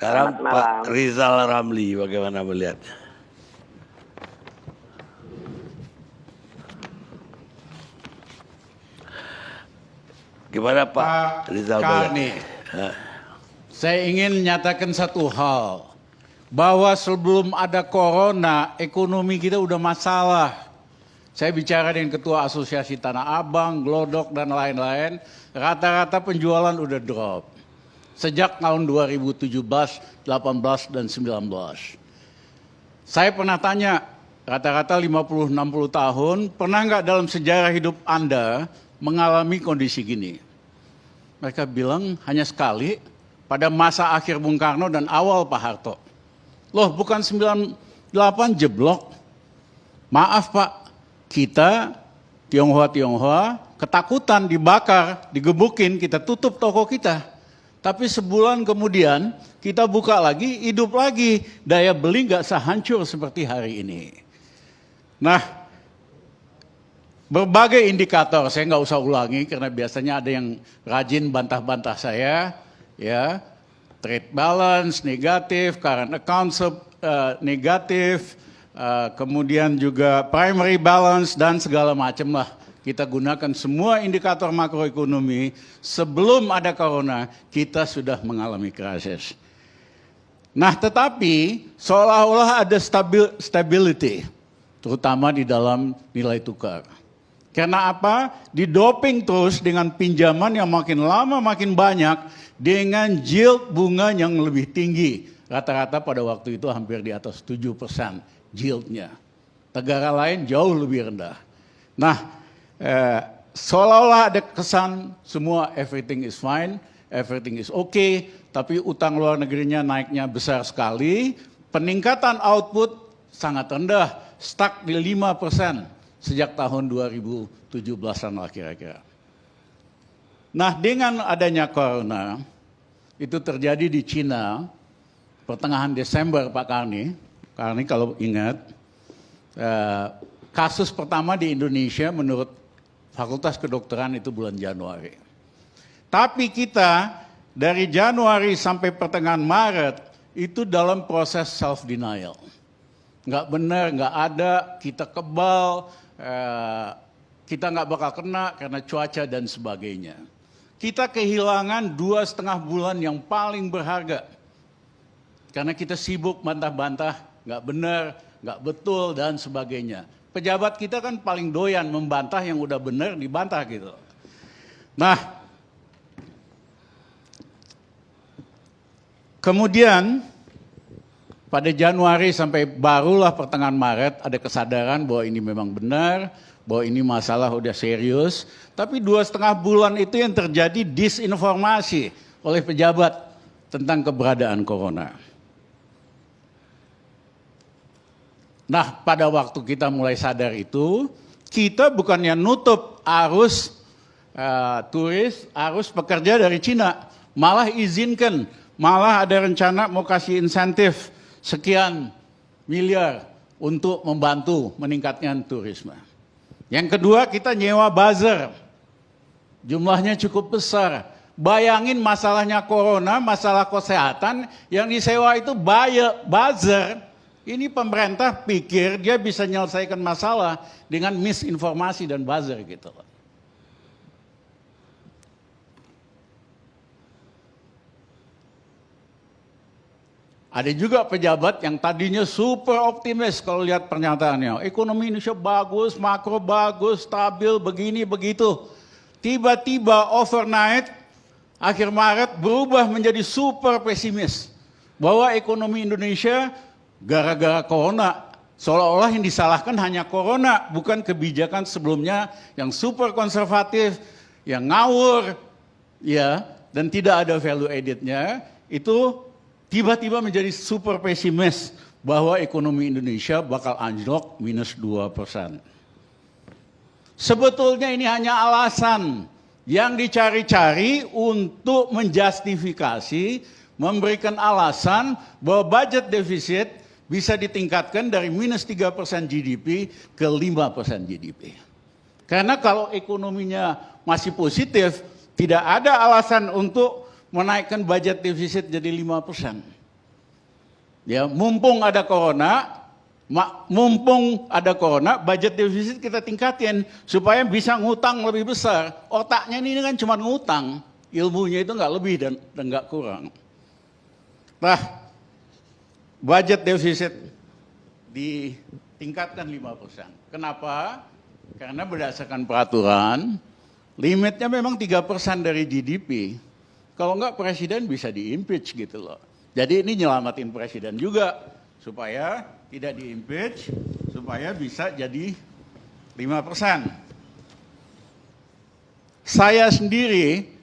Sekarang Selamat malam. Pak Rizal Ramli, bagaimana melihatnya? Gimana Pak Rizal Karni, saya ingin menyatakan satu hal, bahwa sebelum ada corona, ekonomi kita udah masalah. Saya bicara dengan Ketua Asosiasi Tanah Abang, Glodok, dan lain-lain, rata-rata penjualan udah drop. Sejak tahun 2017, 18, dan 19. Saya pernah tanya, rata-rata 50-60 tahun, pernah nggak dalam sejarah hidup Anda mengalami kondisi gini? Mereka bilang hanya sekali pada masa akhir Bung Karno dan awal Pak Harto. Loh, bukan 98 jeblok. Maaf Pak, kita Tionghoa ketakutan dibakar, digebukin, kita tutup toko kita. Tapi sebulan kemudian kita buka lagi, hidup lagi. Daya beli nggak sehancur seperti hari ini. Nah, berbagai indikator, saya nggak usah ulangi karena biasanya ada yang rajin bantah-bantah saya, ya, trade balance negatif, current account negatif, kemudian juga primary balance dan segala macam lah. Kita gunakan semua indikator makroekonomi sebelum ada corona kita sudah mengalami krisis. Nah, tetapi seolah-olah ada stability, terutama di dalam nilai tukar. Karena apa? Didoping terus dengan pinjaman yang makin lama makin banyak dengan yield bunga yang lebih tinggi. Rata-rata pada waktu itu hampir di atas 7% yieldnya. Negara lain jauh lebih rendah. Nah, seolah-olah ada kesan semua everything is fine, everything is okay, tapi utang luar negerinya naiknya besar sekali, peningkatan output sangat rendah, stuck di 5%. Sejak tahun 2017-an lah kira-kira. Nah, dengan adanya corona, itu terjadi di Cina, pertengahan Desember Pak Karni kalau ingat, kasus pertama di Indonesia menurut Fakultas Kedokteran itu bulan Januari. Tapi kita dari Januari sampai pertengahan Maret itu dalam proses self-denial. Nggak benar, nggak ada, kita kebal, kita nggak bakal kena karena cuaca dan sebagainya. Kita kehilangan 2,5 bulan yang paling berharga. Karena kita sibuk bantah-bantah, nggak benar, nggak betul dan sebagainya. Pejabat kita kan paling doyan membantah yang udah benar dibantah gitu. Nah, kemudian pada Januari sampai barulah pertengahan Maret ada kesadaran bahwa ini memang benar, bahwa ini masalah udah serius. Tapi 2,5 bulan itu yang terjadi disinformasi oleh pejabat tentang keberadaan corona. Nah, pada waktu kita mulai sadar itu, kita bukannya nutup arus turis, arus pekerja dari Cina. Malah izinkan, malah ada rencana mau kasih insentif sekian miliar untuk membantu meningkatnya turisme. Yang kedua, kita nyewa buzzer. Jumlahnya cukup besar. Bayangin masalahnya corona, masalah kesehatan, yang disewa itu buzzer. Ini pemerintah pikir dia bisa menyelesaikan masalah dengan misinformasi dan buzzer gitu. Ada juga pejabat yang tadinya super optimis kalau lihat pernyataannya. Ekonomi Indonesia bagus, makro bagus, stabil, begini, begitu. Tiba-tiba overnight, akhir Maret berubah menjadi super pesimis. Bahwa ekonomi Indonesia gara-gara corona, seolah-olah yang disalahkan hanya corona, bukan kebijakan sebelumnya yang super konservatif, yang ngawur, ya, dan tidak ada value added-nya, itu tiba-tiba menjadi super pesimis bahwa ekonomi Indonesia bakal anjlok minus 2%. Sebetulnya ini hanya alasan yang dicari-cari untuk menjustifikasi, memberikan alasan bahwa budget defisit bisa ditingkatkan dari minus 3% GDP ke 5% GDP. Karena kalau ekonominya masih positif, tidak ada alasan untuk menaikkan budget defisit jadi 5%. Ya, mumpung ada corona, budget defisit kita tingkatin supaya bisa ngutang lebih besar. Otaknya ini kan cuma ngutang, ilmunya itu nggak lebih dan nggak kurang. Nah, budget defisit ditingkatkan 5%. Kenapa? Karena berdasarkan peraturan, limitnya memang 3% dari GDP. Kalau enggak presiden bisa di-impeach gitu loh. Jadi ini nyelamatin presiden juga supaya tidak di-impeach, supaya bisa jadi 5%. Saya sendiri,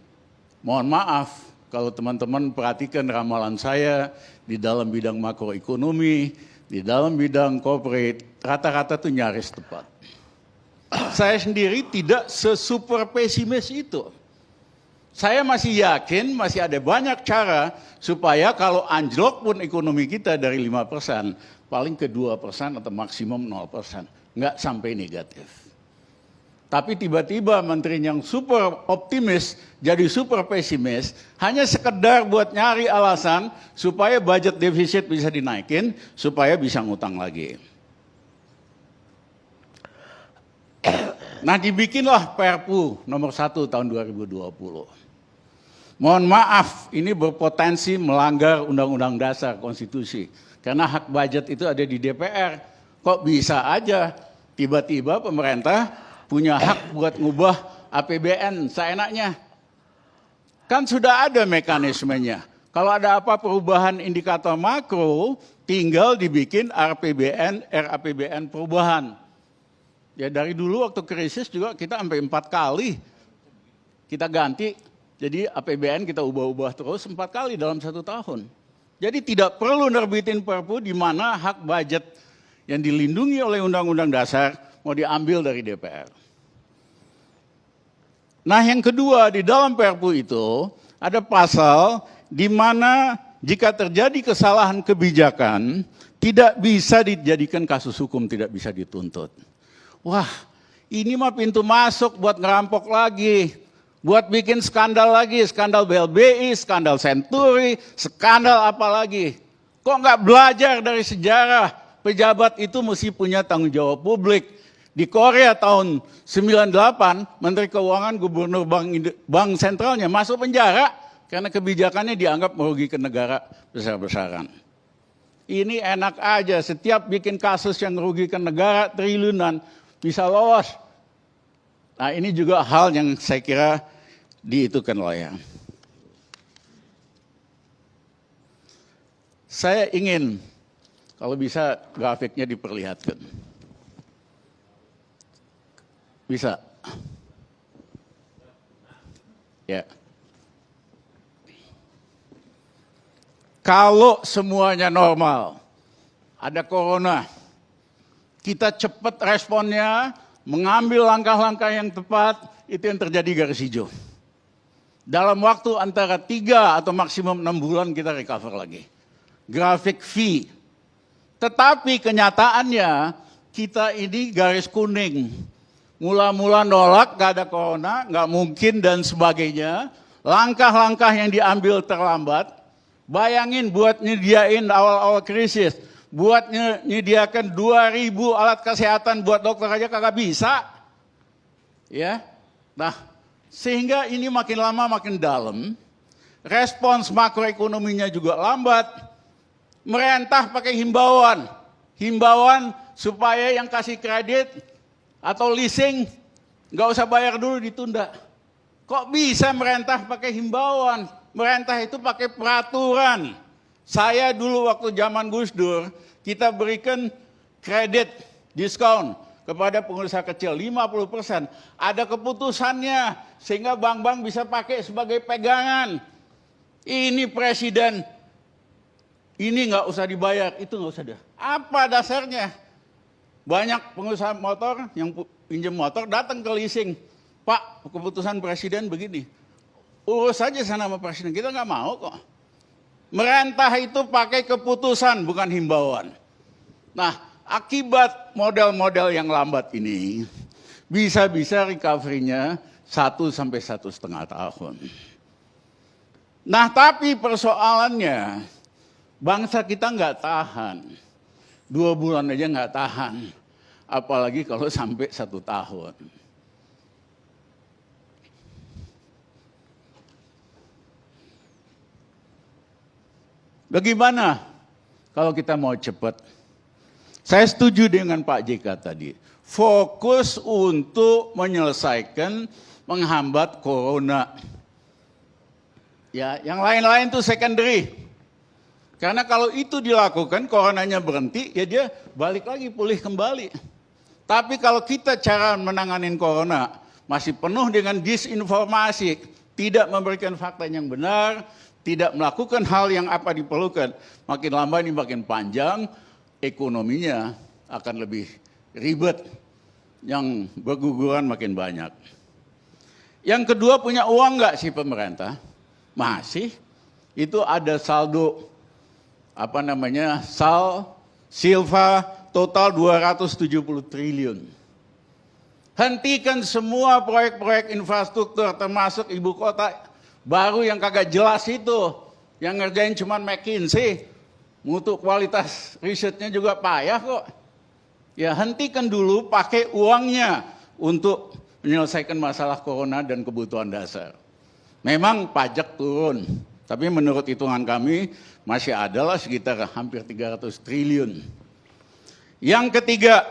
mohon maaf kalau teman-teman perhatikan ramalan saya di dalam bidang makroekonomi, di dalam bidang corporate, rata-rata tuh nyaris tepat. Saya sendiri tidak sesuper pesimis itu. Saya masih yakin masih ada banyak cara supaya kalau anjlok pun ekonomi kita dari 5%, paling ke 2% atau maksimum 0%. Nggak sampai negatif. Tapi tiba-tiba menteri yang super optimis jadi super pesimis, hanya sekedar buat nyari alasan supaya budget defisit bisa dinaikin, supaya bisa ngutang lagi. Nah, dibikinlah Perpu nomor 1 tahun 2020. Mohon maaf, ini berpotensi melanggar Undang-Undang Dasar Konstitusi. Karena hak budget itu ada di DPR. Kok bisa aja tiba-tiba pemerintah punya hak buat ngubah APBN seenaknya? Kan sudah ada mekanismenya. Kalau ada apa perubahan indikator makro, tinggal dibikin RAPBN perubahan. Ya dari dulu waktu krisis juga kita sampai 4 kali kita ganti. Jadi APBN kita ubah-ubah terus 4 kali dalam 1 tahun. Jadi tidak perlu nerbitin Perpu di mana hak budget yang dilindungi oleh Undang-Undang Dasar mau diambil dari DPR. Nah yang kedua di dalam Perpu itu ada pasal di mana jika terjadi kesalahan kebijakan tidak bisa dijadikan kasus hukum, tidak bisa dituntut. Wah ini mah pintu masuk buat ngerampok lagi. Buat bikin skandal lagi, skandal BLBI, skandal Senturi, skandal apa lagi. Kok nggak belajar dari sejarah? Pejabat itu mesti punya tanggung jawab publik. Di Korea tahun 98, Menteri Keuangan, Gubernur Bank Sentralnya masuk penjara karena kebijakannya dianggap merugikan negara besar-besaran. Ini enak aja, setiap bikin kasus yang merugikan negara triliunan bisa lolos. Nah ini juga hal yang saya kira diitukan layak. Saya ingin kalau bisa grafiknya diperlihatkan. Bisa? Ya. Kalau semuanya normal, ada corona, kita cepat responnya, mengambil langkah-langkah yang tepat, itu yang terjadi garis hijau. Dalam waktu antara 3 atau maksimum 6 bulan kita recover lagi. Grafik V. Tetapi kenyataannya kita ini garis kuning. Mula-mula nolak, gak ada corona, gak mungkin dan sebagainya. Langkah-langkah yang diambil terlambat. Bayangin buat nyediain awal-awal krisis. Buat nyediakan 2.000 alat kesehatan buat dokter aja kagak bisa. Ya. Nah, sehingga ini makin lama makin dalam. Respons makroekonominya juga lambat. Merentah pakai himbauan. Himbauan supaya yang kasih kredit atau leasing nggak usah bayar dulu, ditunda. Kok bisa merentah pakai himbauan? Merentah itu pakai peraturan. Saya dulu waktu zaman Gus Dur, kita berikan kredit, diskon kepada pengusaha kecil 50%. Ada keputusannya sehingga bank-bank bisa pakai sebagai pegangan. Ini presiden, ini nggak usah dibayar, itu nggak usah deh. Apa dasarnya? Banyak pengusaha motor yang pinjam motor datang ke leasing. Pak, keputusan presiden begini. Urus saja sana sama presiden, kita nggak mau kok. Merentah itu pakai keputusan, bukan himbauan. Nah, akibat model-model yang lambat ini, bisa-bisa recovery-nya 1 sampai 1,5 tahun. Nah, tapi persoalannya, Bangsa kita nggak tahan. 2 bulan aja nggak tahan. Apalagi kalau sampai 1 tahun. Bagaimana kalau kita mau cepat? Saya setuju dengan Pak JK tadi. Fokus untuk menyelesaikan menghambat corona. Ya, yang lain-lain itu secondary. Karena kalau itu dilakukan, coronanya berhenti, ya dia balik lagi, pulih kembali. Tapi kalau kita cara menanganin corona masih penuh dengan disinformasi, tidak memberikan fakta yang benar, tidak melakukan hal yang apa diperlukan, makin lama ini makin panjang, ekonominya akan lebih ribet, yang berguguran makin banyak. Yang kedua, punya uang nggak sih pemerintah? Masih. Itu ada saldo, silva total 270 triliun. Hentikan semua proyek-proyek infrastruktur termasuk ibu kota baru yang kagak jelas itu. Yang ngerjain cuma McKinsey. Mutu kualitas risetnya juga payah kok. Ya hentikan dulu, pakai uangnya untuk menyelesaikan masalah corona dan kebutuhan dasar. Memang pajak turun, tapi menurut hitungan kami masih adalah sekitar hampir 300 triliun. Yang ketiga,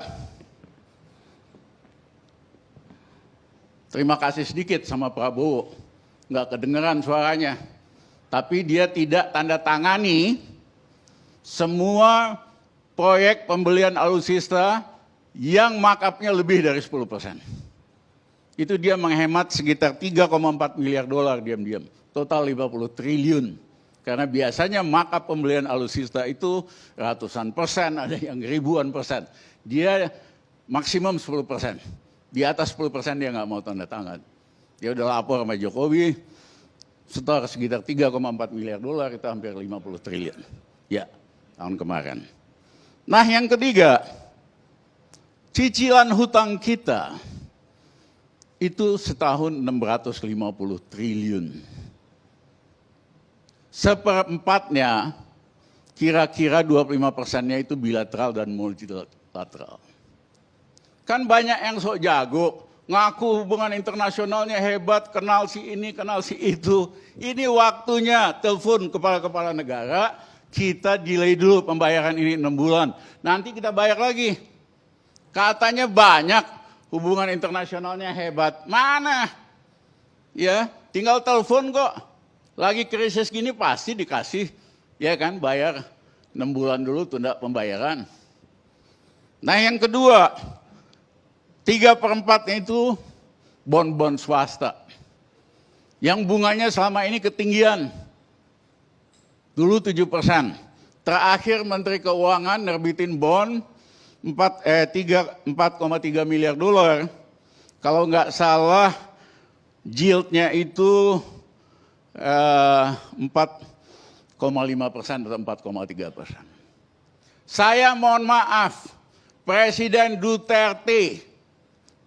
terima kasih sedikit sama Prabowo, nggak kedengeran suaranya, tapi dia tidak tanda tangani semua proyek pembelian alutsista yang markupnya lebih dari 10%. Itu dia menghemat sekitar 3,4 miliar dolar diam-diam. Total 50 triliun. Karena biasanya markup pembelian alutsista itu ratusan persen, ada yang ribuan persen. Dia maksimum 10%. Di atas 10% dia nggak mau tanda tangan. Dia udah lapor sama Jokowi, setor sekitar 3,4 miliar dolar, itu hampir 50 triliun. Ya, tahun kemarin. Nah yang ketiga, cicilan hutang kita itu setahun 650 triliun. Seperempatnya, kira-kira 25%-nya itu bilateral dan multilateral. Kan banyak yang sok jago, ngaku hubungan internasionalnya hebat, kenal si ini, kenal si itu. Ini waktunya telepon kepala-kepala negara, kita delay dulu pembayaran ini 6 bulan. Nanti kita bayar lagi. Katanya banyak, hubungan internasionalnya hebat. Mana? Ya, tinggal telepon kok. Lagi krisis gini pasti dikasih, ya kan, bayar 6 bulan dulu tunda pembayaran. Nah yang kedua, 3/4-nya itu bond-bond swasta. Yang bunganya selama ini ketinggian. Dulu 7%. Terakhir Menteri Keuangan nerbitin bond 4,3 miliar dolar. Kalau nggak salah, yieldnya itu 4,5% atau 4,3%. Saya mohon maaf, Presiden Duterte,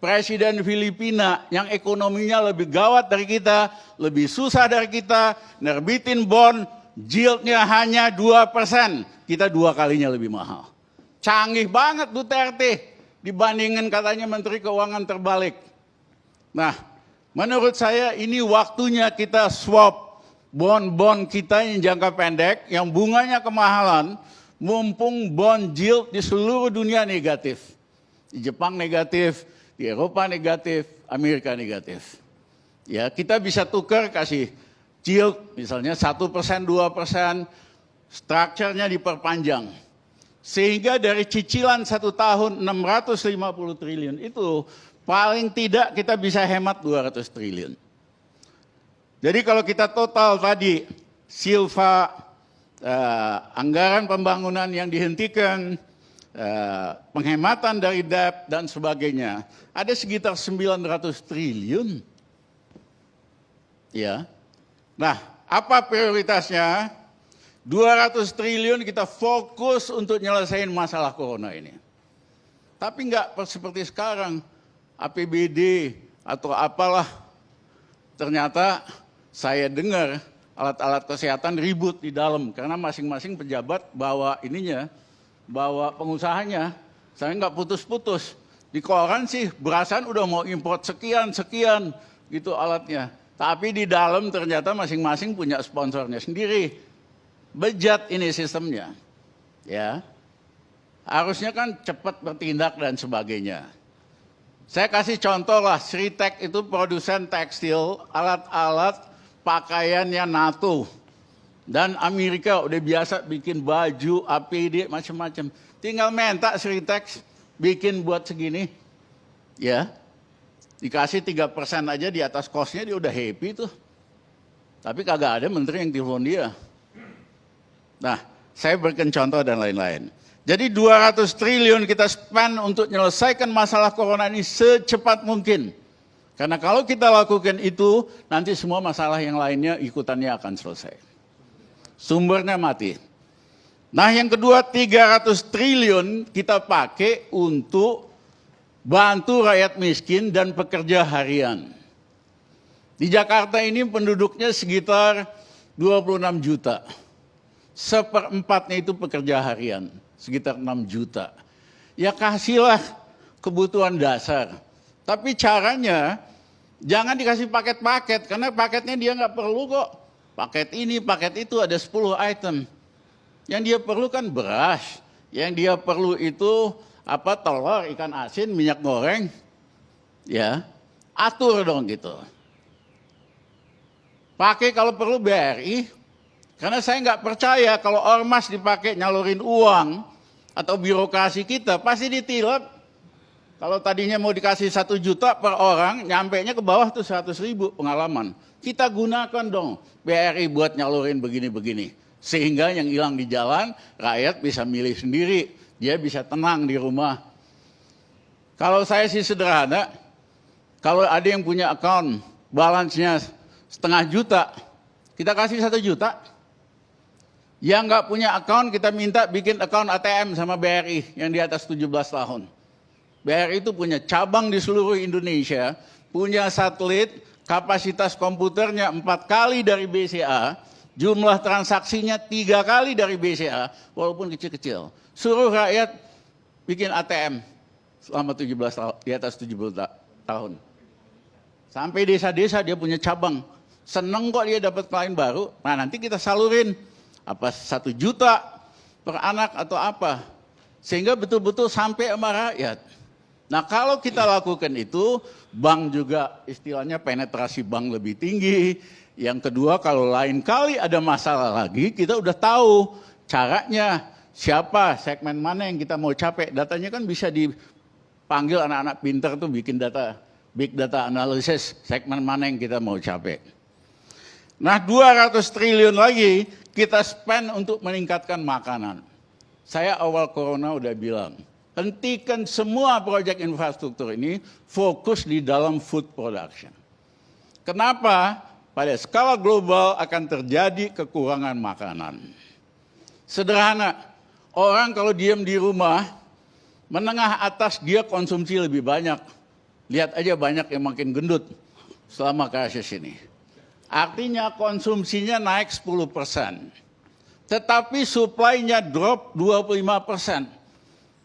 Presiden Filipina yang ekonominya lebih gawat dari kita, lebih susah dari kita, nerbitin bond, yieldnya hanya 2%. Kita 2 kalinya lebih mahal. Canggih banget Duterte dibandingin katanya Menteri Keuangan terbalik. Nah, menurut saya ini waktunya kita swap bond-bond kita yang jangka pendek, yang bunganya kemahalan, mumpung bond yield di seluruh dunia negatif. Di Jepang negatif, di Eropa negatif, Amerika negatif. Ya, kita bisa tukar kasih yield misalnya 1%, 2%, strukturnya diperpanjang. Sehingga dari cicilan 1 tahun 650 triliun itu paling tidak kita bisa hemat 200 triliun. Jadi kalau kita total tadi silva, anggaran pembangunan yang dihentikan, penghematan dari debt dan sebagainya, ada sekitar 900 triliun. Ya. Nah, apa prioritasnya? 200 triliun kita fokus untuk nyelesain masalah corona ini. Tapi nggak seperti sekarang, APBD atau apalah. Ternyata saya dengar alat-alat kesehatan ribut di dalam karena masing-masing pejabat bawa ininya, bawa pengusahanya. Saya nggak putus-putus. Di koran sih berasan udah mau import sekian gitu alatnya. Tapi di dalam ternyata masing-masing punya sponsornya sendiri. Bejat ini sistemnya. Ya. Harusnya kan cepat bertindak dan sebagainya. Saya kasih contoh lah, Sritek itu produsen tekstil, alat-alat pakaiannya NATO. Dan Amerika udah biasa bikin baju, APD, macam-macam. Tinggal minta Sritek bikin buat segini. Ya, dikasih 3% aja di atas kosnya dia udah happy tuh. Tapi kagak ada menteri yang telepon dia. Nah, saya berikan contoh dan lain-lain. Jadi 200 triliun kita spend untuk menyelesaikan masalah corona ini secepat mungkin. Karena kalau kita lakukan itu, nanti semua masalah yang lainnya ikutannya akan selesai. Sumbernya mati. Nah yang kedua 300 triliun kita pakai untuk bantu rakyat miskin dan pekerja harian. Di Jakarta ini penduduknya sekitar 26 juta. Seperempatnya itu pekerja harian, sekitar 6 juta. Ya kasihlah kebutuhan dasar. Tapi caranya jangan dikasih paket-paket, karena paketnya dia nggak perlu kok. Paket ini, paket itu ada 10 item. Yang dia perlu kan beras, yang dia perlu itu telur, ikan asin, minyak goreng. Ya, atur dong gitu. Pakai kalau perlu BRI. Karena saya nggak percaya kalau ormas dipakai nyalurin uang atau birokrasi kita pasti ditilep. Kalau tadinya mau dikasih 1 juta per orang, nyampenya ke bawah tuh 100.000 pengalaman. Kita gunakan dong BRI buat nyalurin begini-begini. Sehingga yang hilang di jalan, rakyat bisa milih sendiri. Dia bisa tenang di rumah. Kalau saya sih sederhana, kalau ada yang punya account, balance-nya setengah juta, kita kasih 1 juta. Yang nggak punya account kita minta bikin account ATM sama BRI yang di atas 17 tahun. BRI itu punya cabang di seluruh Indonesia, punya satelit, kapasitas komputernya 4 kali dari BCA, jumlah transaksinya 3 kali dari BCA, walaupun kecil-kecil. Suruh rakyat bikin ATM selama 17 tahun, di atas 70 tahun. Sampai desa-desa dia punya cabang. Seneng kok dia dapat klien baru, nah nanti kita salurin. Apa 1 juta per anak atau apa. Sehingga betul-betul sampai sama rakyat. Nah kalau kita lakukan itu, bank juga istilahnya penetrasi bank lebih tinggi. Yang kedua kalau lain kali ada masalah lagi, kita udah tahu caranya. Siapa, segmen mana yang kita mau capai. Datanya kan bisa dipanggil anak-anak pinter tuh bikin data, big data analysis, segmen mana yang kita mau capai. Nah 200 triliun lagi kita spend untuk meningkatkan makanan. Saya awal corona udah bilang, hentikan semua proyek infrastruktur ini, fokus di dalam food production. Kenapa? Pada skala global akan terjadi kekurangan makanan. Sederhana, orang kalau diam di rumah, menengah atas dia konsumsi lebih banyak. Lihat aja banyak yang makin gendut selama krisis ini. Artinya konsumsinya naik 10%. Tetapi supply-nya drop 25%.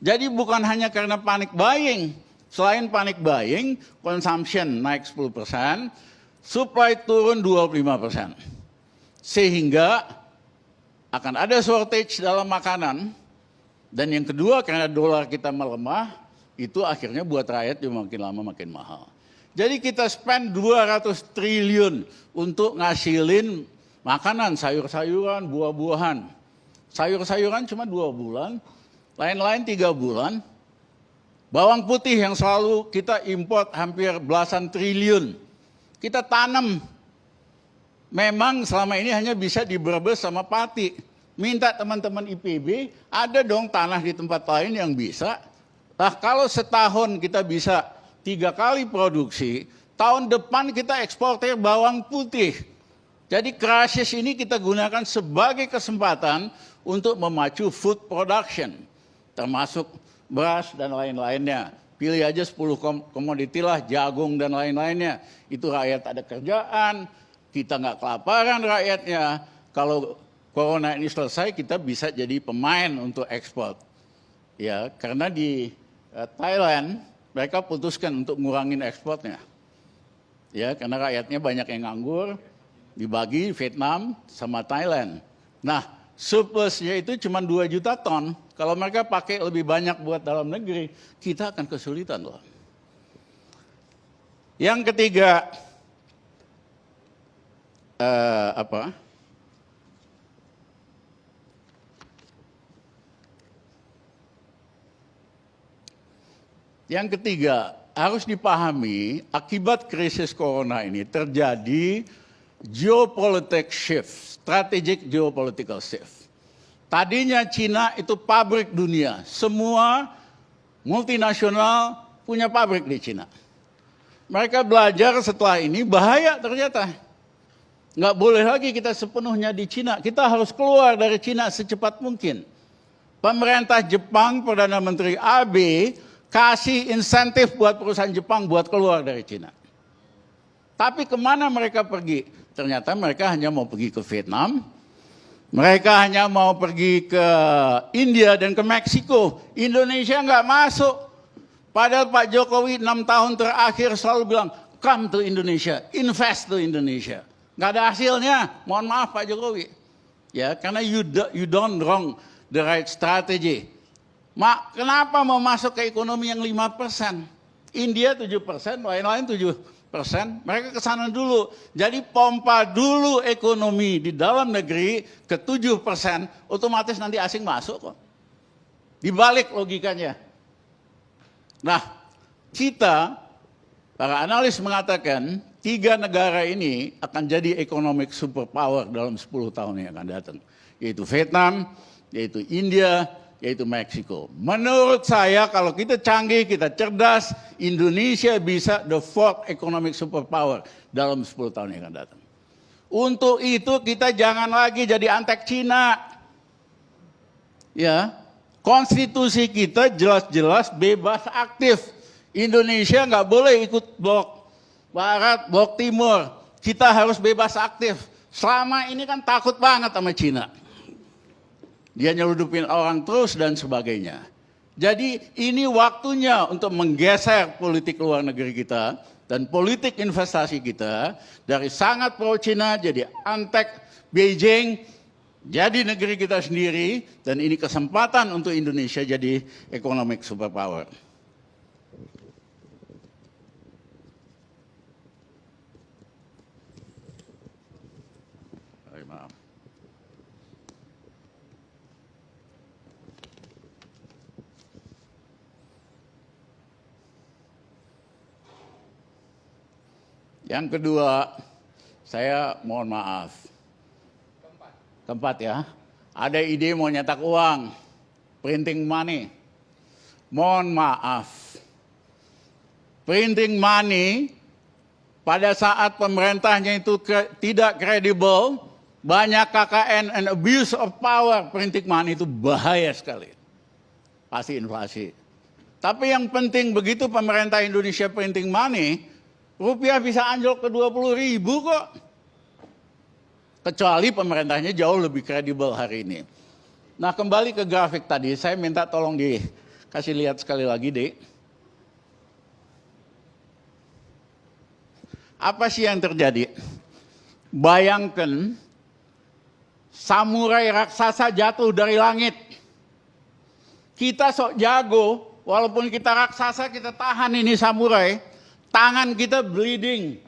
Jadi bukan hanya karena panic buying. Selain panic buying, consumption naik 10%, supply turun 25%. Sehingga akan ada shortage dalam makanan. Dan yang kedua karena dolar kita melemah, itu akhirnya buat rakyat juga makin lama makin mahal. Jadi kita spend 200 triliun untuk ngasilin makanan, sayur-sayuran, buah-buahan. Sayur-sayuran cuma 2 bulan, lain-lain 3 bulan. Bawang putih yang selalu kita import hampir belasan triliun. Kita tanam. Memang selama ini hanya bisa di Brebes sama Pati. Minta teman-teman IPB, ada dong tanah di tempat lain yang bisa. Nah kalau setahun kita bisa 3 kali produksi, tahun depan kita eksportir bawang putih. Jadi krisis ini kita gunakan sebagai kesempatan untuk memacu food production. Termasuk beras dan lain-lainnya. Pilih aja 10 komoditi lah, jagung dan lain-lainnya. Itu rakyat ada kerjaan, kita nggak kelaparan rakyatnya. Kalau corona ini selesai, kita bisa jadi pemain untuk ekspor. Ya, karena di Thailand mereka putuskan untuk ngurangin ekspornya. Ya, karena rakyatnya banyak yang nganggur, dibagi Vietnam sama Thailand. Nah, surplusnya itu cuma 2 juta ton. Kalau mereka pakai lebih banyak buat dalam negeri, kita akan kesulitan loh. Yang ketiga, Yang ketiga, harus dipahami akibat krisis corona ini terjadi geopolitical shift, strategic geopolitical shift. Tadinya Cina itu pabrik dunia, semua multinasional punya pabrik di Cina. Mereka belajar setelah ini bahaya ternyata. Nggak boleh lagi kita sepenuhnya di Cina, kita harus keluar dari Cina secepat mungkin. Pemerintah Jepang, Perdana Menteri Abe, kasih insentif buat perusahaan Jepang buat keluar dari Cina. Tapi kemana mereka pergi? Ternyata mereka hanya mau pergi ke Vietnam, mereka hanya mau pergi ke India dan ke Meksiko. Indonesia nggak masuk. Padahal Pak Jokowi 6 tahun terakhir selalu bilang, come to Indonesia, invest to Indonesia. Nggak ada hasilnya, mohon maaf Pak Jokowi. Ya, karena you don't wrong the right strategy. Mak, kenapa mau masuk ke ekonomi yang 5%? India 7%, lain-lain 7%. Mereka ke sana dulu. Jadi pompa dulu ekonomi di dalam negeri ke 7%, otomatis nanti asing masuk kok. Dibalik logikanya. Nah, kita, para analis mengatakan, 3 negara ini akan jadi economic superpower dalam 10 tahun yang akan datang. Yaitu Vietnam, yaitu India, yaitu Meksiko. Menurut saya kalau kita canggih, kita cerdas, Indonesia bisa the 4th economic superpower dalam 10 tahun yang akan datang. Untuk itu kita jangan lagi jadi antek Cina. Ya, konstitusi kita jelas-jelas bebas aktif. Indonesia nggak boleh ikut blok Barat, blok Timur. Kita harus bebas aktif. Selama ini kan takut banget sama Cina. Dia nyeludupin orang terus dan sebagainya. Jadi ini waktunya untuk menggeser politik luar negeri kita dan politik investasi kita dari sangat pro Cina jadi antek Beijing, jadi negeri kita sendiri, dan ini kesempatan untuk Indonesia jadi economic superpower. Maaf. Yang kedua, saya mohon maaf. Keempat ya, ada ide mau nyetak uang, printing money. Mohon maaf. Printing money pada saat pemerintahnya itu tidak kredibel, banyak KKN and abuse of power, printing money itu bahaya sekali. Pasti inflasi. Tapi yang penting begitu pemerintah Indonesia printing money, rupiah bisa anjlok ke 20.000 kok. Kecuali pemerintahnya jauh lebih kredibel hari ini. Nah, kembali ke grafik tadi, saya minta tolong dikasih lihat sekali lagi, Dek. Apa sih yang terjadi? Bayangkan samurai raksasa jatuh dari langit. Kita sok jago, walaupun kita raksasa, kita tahan ini samurai. Tangan kita bleeding,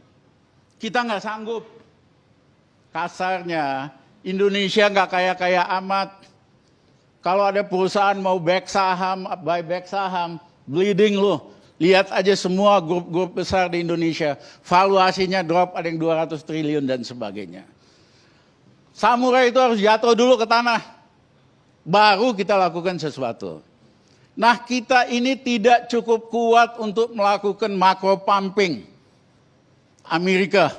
kita nggak sanggup. Kasarnya, Indonesia nggak kaya-kaya amat. Kalau ada perusahaan mau back saham, buyback saham, bleeding loh. Lihat aja semua grup-grup besar di Indonesia, valuasinya drop, ada yang 200 triliun dan sebagainya. Samurai itu harus jatuh dulu ke tanah, baru kita lakukan sesuatu. Nah, kita ini tidak cukup kuat untuk melakukan macro pumping. Amerika,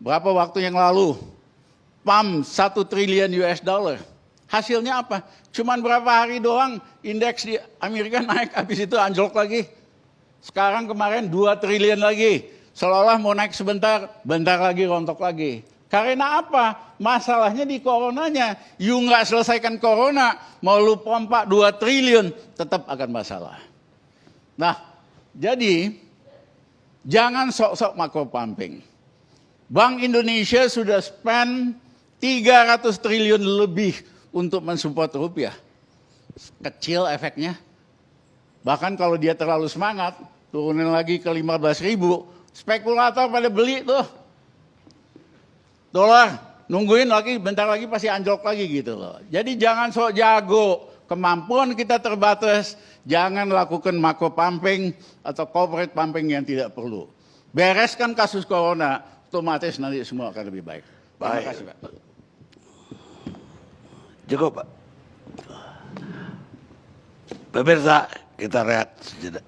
berapa waktu yang lalu, pump 1 triliun US dollar. Hasilnya apa? Cuman berapa hari doang, indeks di Amerika naik, habis itu anjlok lagi. Sekarang kemarin 2 triliun lagi. Seolah-olah mau naik sebentar, bentar lagi rontok lagi. Karena apa? Masalahnya di coronanya. You nggak selesaikan corona, mau lu pompa 2 triliun, tetap akan masalah. Nah, jadi jangan sok-sok makro pumping. Bank Indonesia sudah spend 300 triliun lebih untuk mensupport rupiah. Kecil efeknya. Bahkan kalau dia terlalu semangat, turunin lagi ke 15.000, spekulator pada beli tuh. Dolar, nungguin lagi, bentar lagi pasti anjlok lagi gitu loh. Jadi jangan sok jago, kemampuan kita terbatas, jangan lakukan macro pumping atau corporate pumping yang tidak perlu. Bereskan kasus corona, otomatis nanti semua akan lebih baik. Terima Baik. kasih, Pak. Cukup, Pak. Pemirsa, kita rehat sejenak.